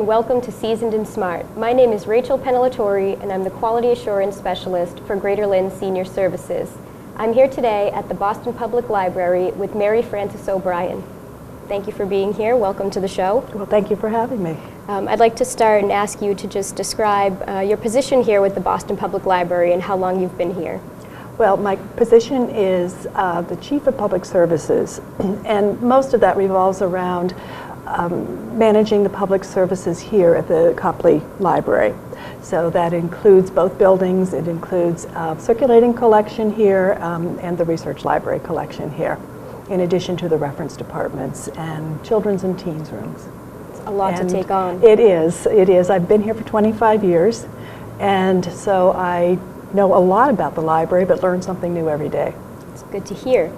welcome to Seasoned and Smart. My name is Rachel Pennellatore, and I'm the Quality Assurance Specialist for Greater Lynn Senior Services. I'm here today at the Boston Public Library with Mary Frances O'Brien. Thank you for being here. Welcome to the show. Well, thank you for having me. I'd like to start and ask you to just describe your position here with the Boston Public Library and how long you've been here. Well, my position is the Chief of Public Services, and most of that revolves around managing the public services here at the Copley Library. So that includes both buildings. It includes circulating collection here and the research library collection here, in addition to the reference departments and children's and teens rooms. It's a lot to take on. It is. I've been here for 25 years, and so I know a lot about the library, but learn something new every day. It's good to hear.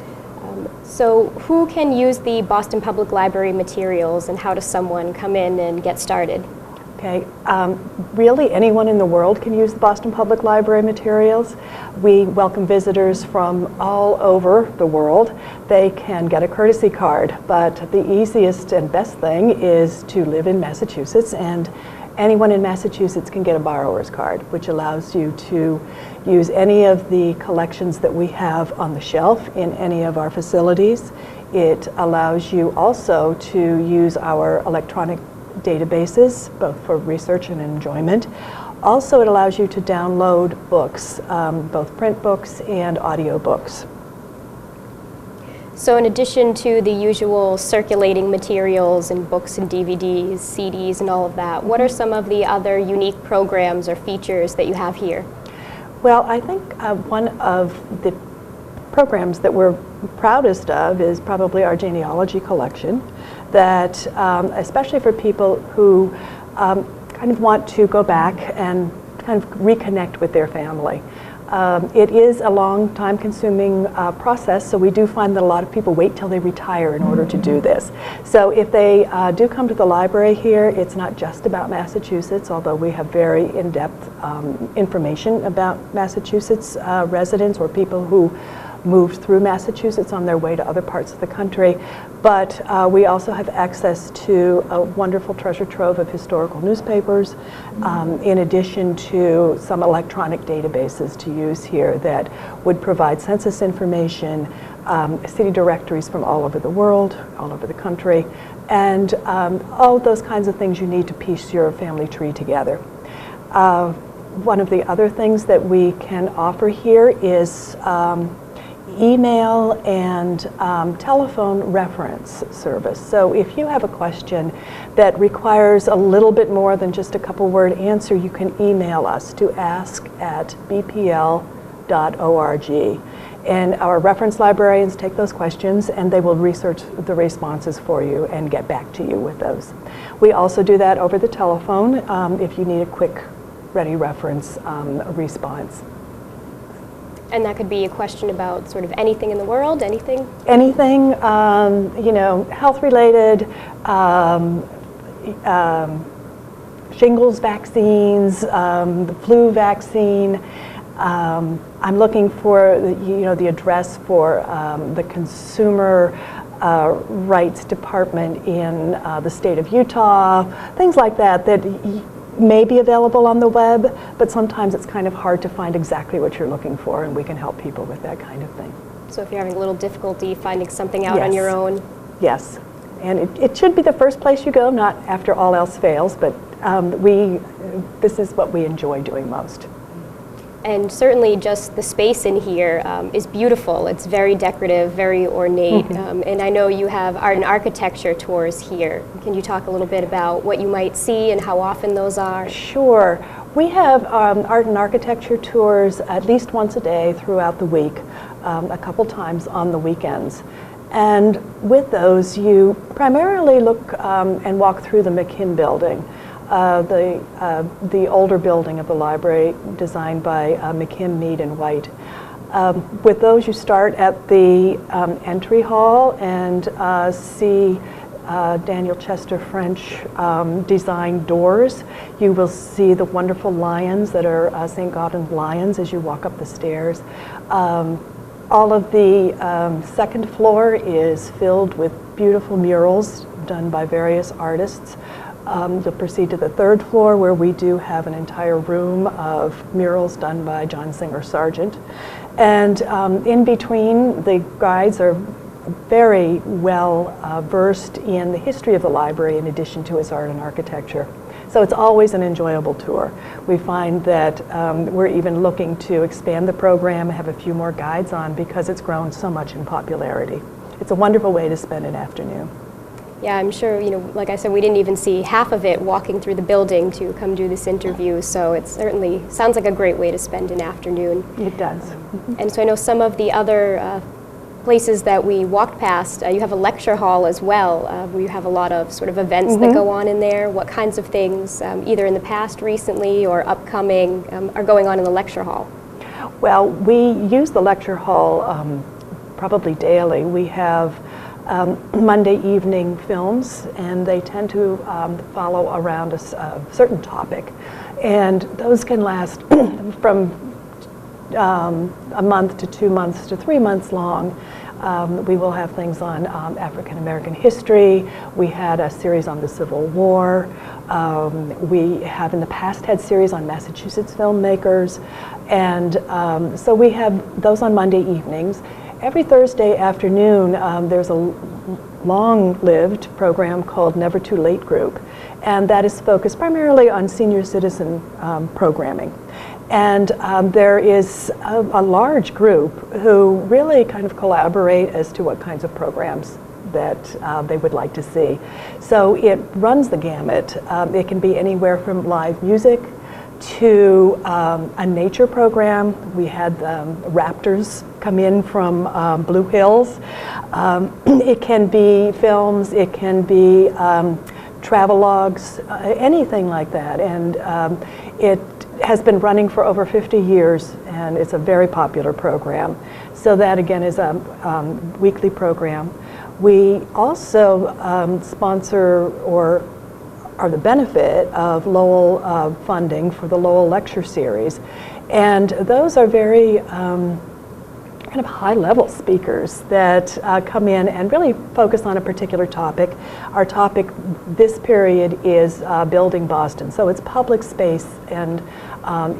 So who can use the Boston Public Library materials, and how does someone come in and get started? Okay, really anyone in the world can use the Boston Public Library materials. We welcome visitors from all over the world. They can get a courtesy card, but the easiest and best thing is to live in Massachusetts, and anyone in Massachusetts can get a borrower's card, which allows you to use any of the collections that we have on the shelf in any of our facilities. It allows you also to use our electronic databases, both for research and enjoyment. Also, it allows you to download books, both print books and audio books. So in addition to the usual circulating materials and books and DVDs, CDs and all of that, what are some of the other unique programs or features that you have here? Well, I think one of the programs that we're proudest of is probably our genealogy collection, that especially for people who kind of want to go back and kind of reconnect with their family. It is a long time consuming process, so we do find that a lot of people wait till they retire in order to do this. So if they do come to the library here, it's not just about Massachusetts, although we have very in-depth information about Massachusetts residents or people who moved through Massachusetts on their way to other parts of the country. But we also have access to a wonderful treasure trove of historical newspapers, in addition to some electronic databases to use here that would provide census information, city directories from all over the world, all over the country, and all of those kinds of things you need to piece your family tree together. One of the other things that we can offer here is email and telephone reference service. So if you have a question that requires a little bit more than just a couple word answer, you can email us to ask@bpl.org. And our reference librarians take those questions and they will research the responses for you and get back to you with those. We also do that over the telephone if you need a quick, ready reference response. And that could be a question about sort of anything in the world, anything? Anything, you know, health-related, shingles vaccines, the flu vaccine. I'm looking for, the address for the Consumer Rights Department in the state of Utah, things like that may be available on the web, but sometimes it's kind of hard to find exactly what you're looking for, and we can help people with that kind of thing. So if you're having a little difficulty finding something out on your own? Yes, and it should be the first place you go, not after all else fails, but this is what we enjoy doing most. And certainly just the space in here is beautiful. It's very decorative, very ornate. And I know you have art and architecture tours here. Can you talk a little bit about what you might see and how often those are? Sure. We have art and architecture tours at least once a day throughout the week, a couple times on the weekends. And with those, you primarily look and walk through the McKim building. The older building of the library, designed by McKim, Mead, and White. With those, you start at the entry hall and see Daniel Chester French designed doors. You will see the wonderful lions that are St. Gaudens lions as you walk up the stairs. All of the second floor is filled with beautiful murals done by various artists. You'll proceed to the third floor, where we do have an entire room of murals done by John Singer Sargent. And in between, the guides are very well versed in the history of the library in addition to its art and architecture. So it's always an enjoyable tour. We find that we're even looking to expand the program and have a few more guides on because it's grown so much in popularity. It's a wonderful way to spend an afternoon. Yeah, I'm sure, you know, like I said, we didn't even see half of it walking through the building to come do this interview, so it certainly sounds like a great way to spend an afternoon. It does. And so I know some of the other places that we walked past, you have a lecture hall as well, where you have a lot of sort of events that go on in there. What kinds of things, either in the past, recently, or upcoming, are going on in the lecture hall? Well, we use the lecture hall probably daily. We have Monday evening films, and they tend to follow around a certain topic. And those can last from a month to 2 months to 3 months long. We will have things on African American history. We had a series on the Civil War. We have in the past had series on Massachusetts filmmakers. And so we have those on Monday evenings. Every Thursday afternoon, there's a long-lived program called Never Too Late Group, and that is focused primarily on senior citizen programming. And there is a large group who really kind of collaborate as to what kinds of programs that they would like to see. So it runs the gamut. It can be anywhere from live music to a nature program. We had raptors come in from Blue Hills. It can be films, it can be travelogues, anything like that. And it has been running for over 50 years, and it's a very popular program. So that again is a weekly program. We also sponsor or are the benefit of Lowell funding for the Lowell Lecture Series. And those are very kind of high-level speakers that come in and really focus on a particular topic. Our topic this period is building Boston. So it's public space and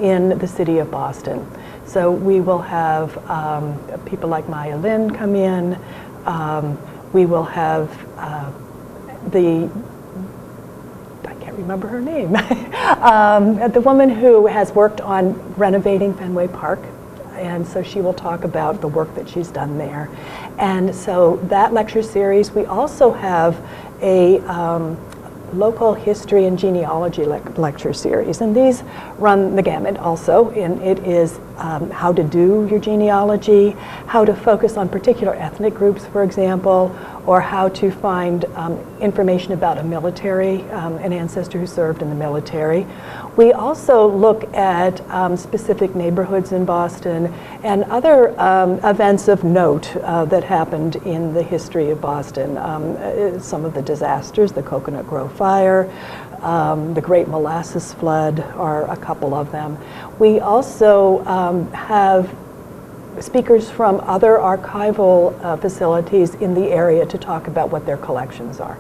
in the city of Boston. So we will have people like Lynn come in. We will have I can't remember her name, the woman who has worked on renovating Fenway Park, and so she will talk about the work that she's done there. And so that lecture series, we also have a local history and genealogy lecture series, and these run the gamut also, and it is how to do your genealogy, how to focus on particular ethnic groups, for example, or how to find information about a military, an ancestor who served in the military. We also look at specific neighborhoods in Boston and other events of note that happened in the history of Boston. Some of the disasters, the Coconut Grove Fire, the Great Molasses Flood are a couple of them. We also have speakers from other archival facilities in the area to talk about what their collections are.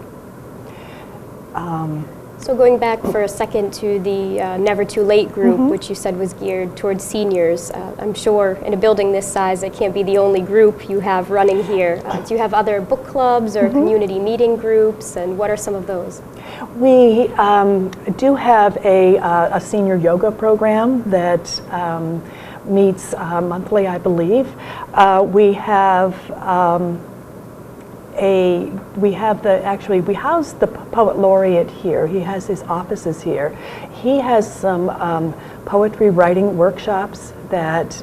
So going back for a second to the Never Too Late group, which you said was geared towards seniors, I'm sure in a building this size it can't be the only group you have running here. Do you have other book clubs or community meeting groups, and what are some of those? We do have a senior yoga program that meets monthly, I believe. We house the poet laureate here. He has his offices here. He has some poetry writing workshops that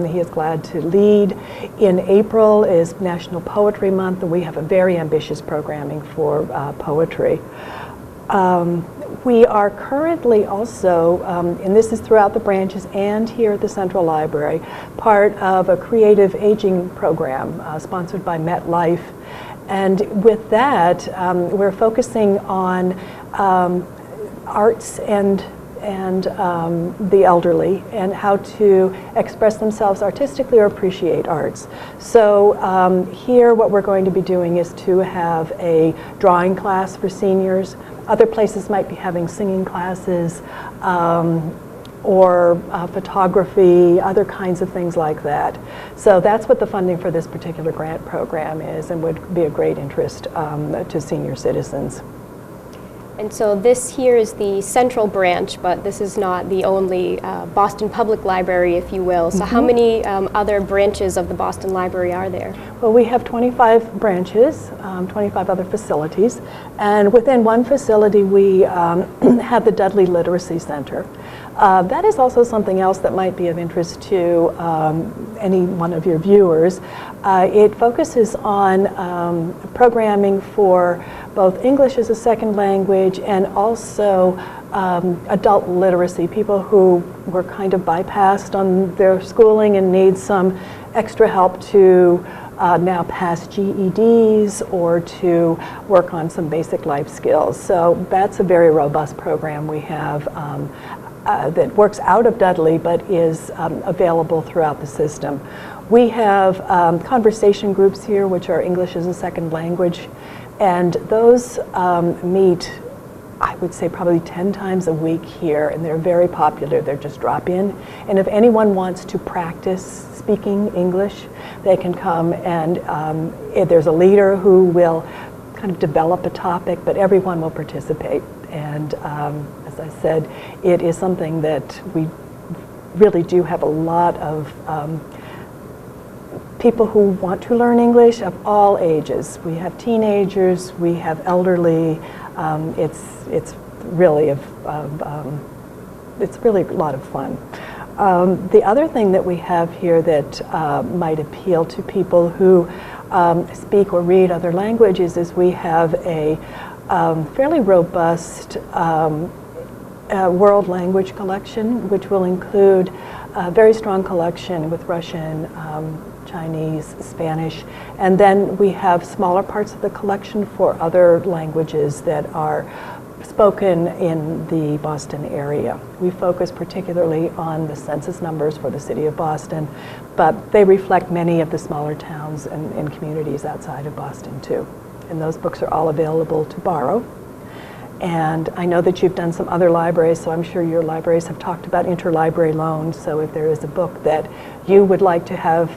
he is glad to lead. In April is National Poetry Month, and we have a very ambitious programming for poetry. We are currently also, and this is throughout the branches and here at the Central Library, part of a creative aging program sponsored by MetLife. And with that, we're focusing on arts and the elderly, and how to express themselves artistically or appreciate arts. So here what we're going to be doing is to have a drawing class for seniors, Other places might be having singing classes, or photography, other kinds of things like that. So that's what the funding for this particular grant program is, and would be a great interest to senior citizens. And so this here is the central branch, but this is not the only Boston Public Library, if you will. So how many other branches of the Boston Library are there? Well, we have 25 branches, 25 other facilities, and within one facility we have the Dudley Literacy Center. That is also something else that might be of interest to any one of your viewers. It focuses on programming for both English as a second language and also adult literacy, people who were kind of bypassed on their schooling and need some extra help to now pass GEDs or to work on some basic life skills. So that's a very robust program we have that works out of Dudley but is available throughout the system. We have conversation groups here, which are English as a second language, and those meet, I would say, probably 10 times a week here, and they're very popular. They're just drop-in, and if anyone wants to practice speaking English, they can come, and there's a leader who will kind of develop a topic, but everyone will participate. And as I said, it is something that we really do have a lot of people who want to learn English of all ages. We have teenagers, we have elderly. It's really it's really a lot of fun. The other thing that we have here that might appeal to people who speak or read other languages is we have a fairly robust world language collection, which will include a very strong collection with Russian, Chinese, Spanish, and then we have smaller parts of the collection for other languages that are spoken in the Boston area. We focus particularly on the census numbers for the city of Boston, but they reflect many of the smaller towns and communities outside of Boston too. And those books are all available to borrow. And I know that you've done some other libraries, so I'm sure your libraries have talked about interlibrary loans. So if there is a book that you would like to have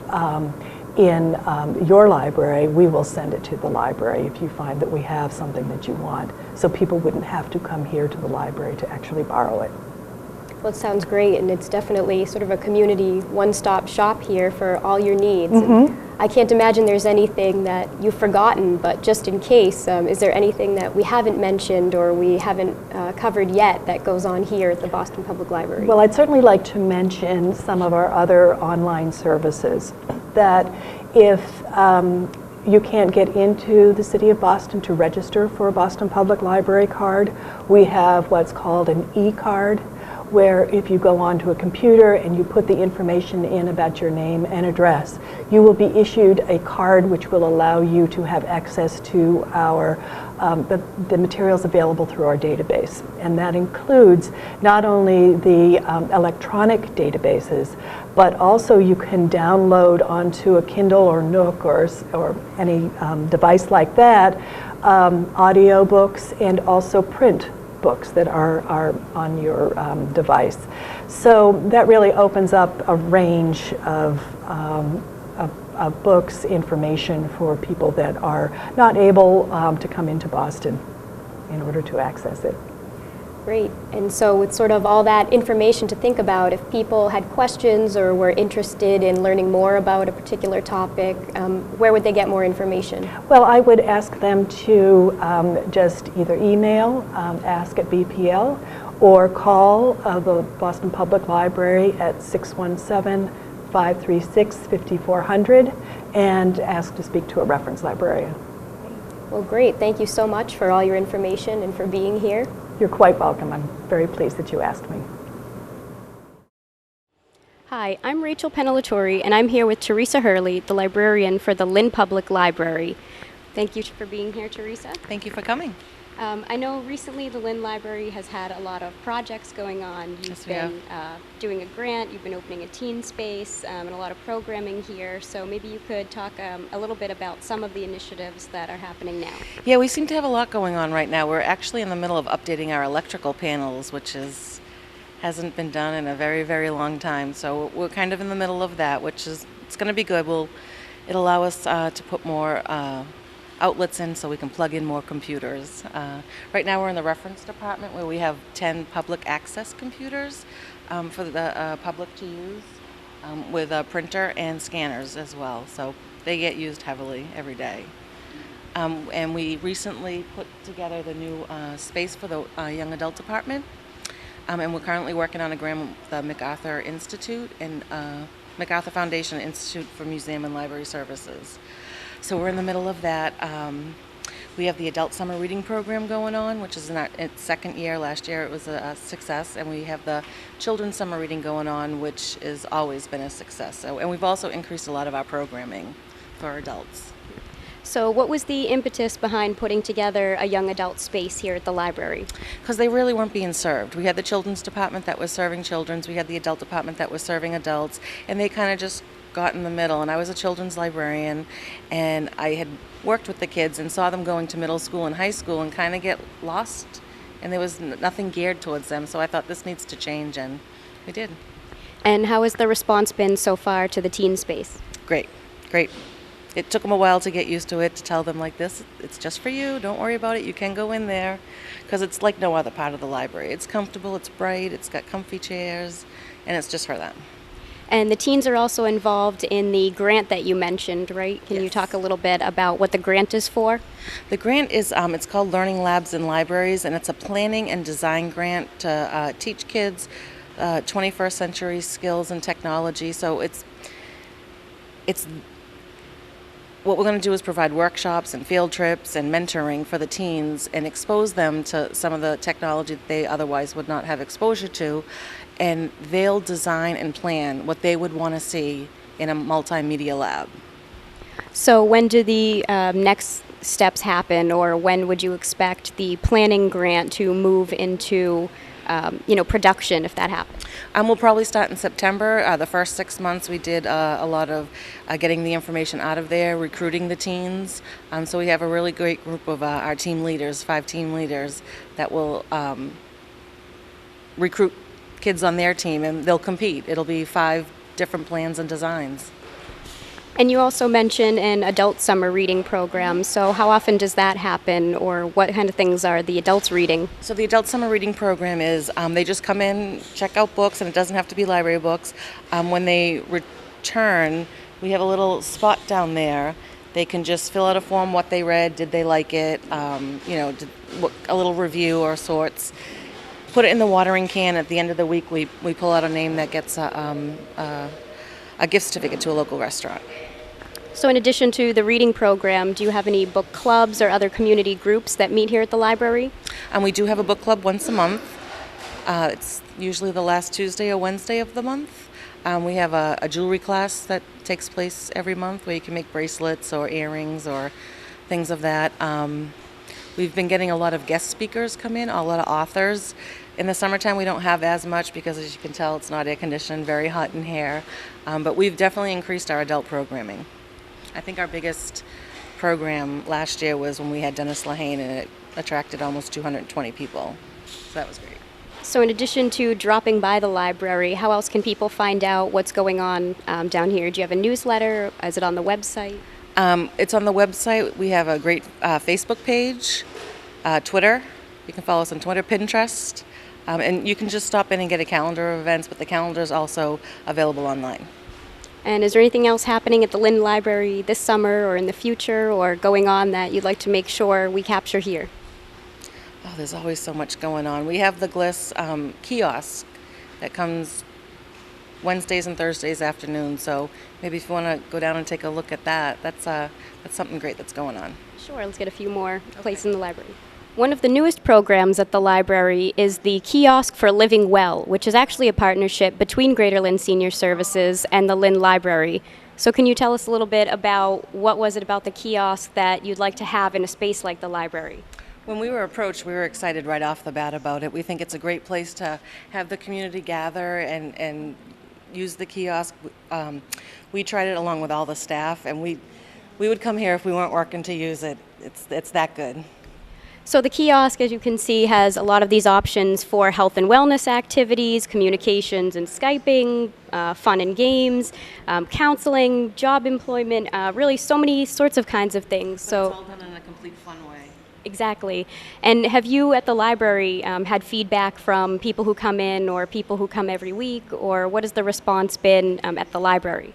in your library, we will send it to the library if you find that we have something that you want, so people wouldn't have to come here to the library to actually borrow it. Well, it sounds great, and it's definitely sort of a community one-stop shop here for all your needs. And I can't imagine there's anything that you've forgotten, but just in case, is there anything that we haven't mentioned or we haven't covered yet that goes on here at the Boston Public Library? Well, I'd certainly like to mention some of our other online services that if you can't get into the city of Boston to register for a Boston Public Library card, we have what's called an e-card, where if you go onto a computer and you put the information in about your name and address, you will be issued a card which will allow you to have access to our the materials available through our database. And that includes not only the electronic databases, but also you can download onto a Kindle or Nook or any device like that audio books and also print books that are on your device. So that really opens up a range of books, information for people that are not able to come into Boston in order to access it. Great. And so with sort of all that information to think about, if people had questions or were interested in learning more about a particular topic, where would they get more information? Well, I would ask them to just either email ask@BPL or call the Boston Public Library at 617-536-5400 and ask to speak to a reference librarian. Well, great. Thank you so much for all your information and for being here. You're quite welcome. I'm very pleased that you asked me. Hi, I'm Rachel Pennellatore, and I'm here with Theresa Hurley, the librarian for the Lynn Public Library. Thank you for being here, Theresa. Thank you for coming. I know recently the Lynn Library has had a lot of projects going on. You've been doing a grant, you've been opening a teen space, and a lot of programming here. So maybe you could talk a little bit about some of the initiatives that are happening now. Yeah, we seem to have a lot going on right now. We're actually in the middle of updating our electrical panels, which hasn't been done in a very, very long time. So we're kind of in the middle of that, it's going to be good. It'll allow us to put more outlets in so we can plug in more computers. Right now we're in the reference department where we have 10 public access computers for the public to use with a printer and scanners as well. So they get used heavily every day. And we recently put together the new space for the young adult department. And we're currently working on a grant with the MacArthur Institute and MacArthur Foundation Institute for Museum and Library Services. So we're in the middle of that. We have the adult summer reading program going on, which is in its second year. Last year it was a success. And we have the children's summer reading going on, which has always been a success. And we've also increased a lot of our programming for adults. So what was the impetus behind putting together a young adult space here at the library? Because they really weren't being served. We had the children's department that was serving children, we had the adult department that was serving adults, and they kind of just got in the middle. And I was a children's librarian, and I had worked with the kids and saw them going to middle school and high school and kind of get lost, and there was nothing geared towards them. So I thought this needs to change, and we did. And how has the response been so far to the teen space? Great, great. It took them a while to get used to it, to tell them like this, it's just for you, don't worry about it, you can go in there, because it's like no other part of the library. It's comfortable, it's bright, it's got comfy chairs, and it's just for them. And the teens are also involved in the grant that you mentioned, right? Can you talk a little bit about what the grant is for? The grant is, it's called Learning Labs in Libraries, and it's a planning and design grant to teach kids 21st century skills and technology. So it's what we're going to do is provide workshops and field trips and mentoring for the teens and expose them to some of the technology that they otherwise would not have exposure to. And they'll design and plan what they would want to see in a multimedia lab. So when do the next steps happen, or when would you expect the planning grant to move into production, if that happens? We'll probably start in September. The first 6 months we did a lot of getting the information out of there, recruiting the teens. So we have a really great group of our team leaders, 5 team leaders, that will recruit kids on their team, and they'll compete. It'll be 5 different plans and designs. And you also mentioned an adult summer reading program. So how often does that happen, or what kind of things are the adults reading? So the adult summer reading program is they just come in, check out books, and it doesn't have to be library books. When they return, we have a little spot down there. They can just fill out a form, what they read, did they like it, a little review or sorts. Put it in the watering can. At the end of the week, we pull out a name that gets a gift certificate to a local restaurant. So in addition to the reading program, do you have any book clubs or other community groups that meet here at the library? We do have a book club once a month. It's usually the last Tuesday or Wednesday of the month. We have a jewelry class that takes place every month where you can make bracelets or earrings or things of that. We've been getting a lot of guest speakers come in, a lot of authors. In the summertime, we don't have as much because, as you can tell, it's not air conditioned, very hot in here. But we've definitely increased our adult programming. I think our biggest program last year was when we had Dennis Lehane, and it attracted almost 220 people. So that was great. So in addition to dropping by the library, how else can people find out what's going on down here? Do you have a newsletter? Is it on the website? It's on the website. We have a great Facebook page, Twitter. You can follow us on Twitter, Pinterest. And you can just stop in and get a calendar of events, but the calendar is also available online. And is there anything else happening at the Lynn Library this summer or in the future or going on that you'd like to make sure we capture here? Oh, there's always so much going on. We have the Gliss kiosk that comes Wednesdays and Thursdays afternoon, so maybe if you want to go down and take a look at that, that's something great that's going on. Sure, let's get a few more places in the library. One of the newest programs at the library is the Kiosk for Living Well, which is actually a partnership between Greater Lynn Senior Services and the Lynn Library. So can you tell us a little bit about what was it about the kiosk that you'd like to have in a space like the library? When we were approached, we were excited right off the bat about it. We think it's a great place to have the community gather and use the kiosk. We tried it along with all the staff, and we would come here if we weren't working to use it. It's that good. So the kiosk, as you can see, has a lot of these options for health and wellness activities, communications and Skyping, fun and games, counseling, job employment, really so many sorts of kinds of things. So it's all done in a complete fun way. Exactly. And have you at the library had feedback from people who come in or people who come every week, or what has the response been at the library?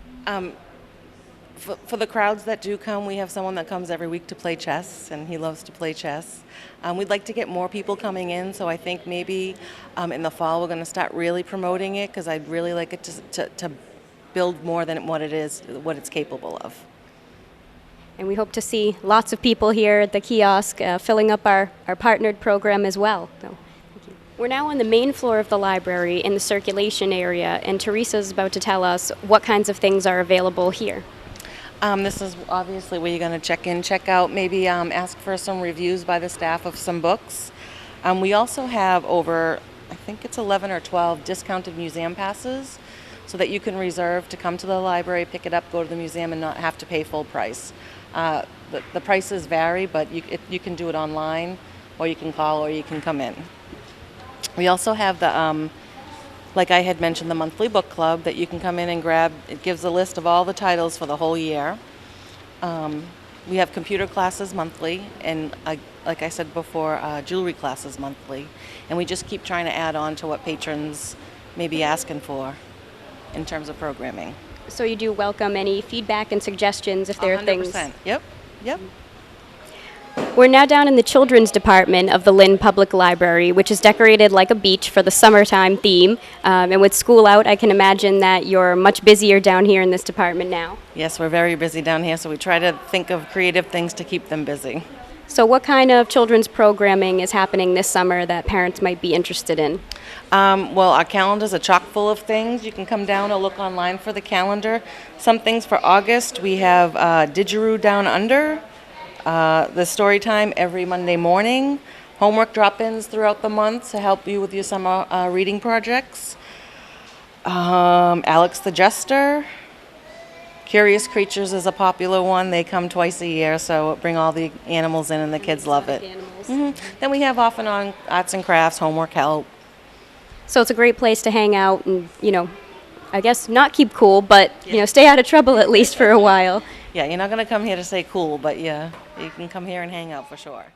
For the crowds that do come, we have someone that comes every week to play chess, and he loves to play chess. We'd like to get more people coming in, so I think maybe in the fall we're going to start really promoting it, because I'd really like it to build more than what it is, what it's capable of. And we hope to see lots of people here at the kiosk filling up our partnered program as well. So, thank you. We're now on the main floor of the library in the circulation area, and Theresa's about to tell us what kinds of things are available here. This is obviously where you're going to check in, check out, maybe ask for some reviews by the staff of some books. We also have over, I think it's 11 or 12 discounted museum passes, so that you can reserve to come to the library, pick it up, go to the museum, and not have to pay full price. The prices vary, but you can do it online, or you can call, or you can come in. We also have the, like I had mentioned, the monthly book club that you can come in and grab. It gives a list of all the titles for the whole year. We have computer classes monthly, and like I said before, jewelry classes monthly. And we just keep trying to add on to what patrons may be asking for in terms of programming. So you do welcome any feedback and suggestions if there are 100%. things. Yep. We're now down in the children's department of the Lynn Public Library, which is decorated like a beach for the summertime theme. And with school out, I can imagine that you're much busier down here in this department now. Yes, we're very busy down here, so we try to think of creative things to keep them busy. So what kind of children's programming is happening this summer that parents might be interested in? Well, our calendar's are chock full of things. You can come down or look online for the calendar. Some things for August, we have Didgeridoo Down Under, the story time every Monday morning, homework drop-ins throughout the month to help you with your summer reading projects, Alex the Jester, Curious Creatures is a popular one. They come twice a year, so bring all the animals in and the kids love it. Then we have off and on arts and crafts, homework help. So it's a great place to hang out and, I guess not keep cool, but, stay out of trouble at least for a while. Yeah, you're not going to come here to stay cool, but yeah, you can come here and hang out for sure.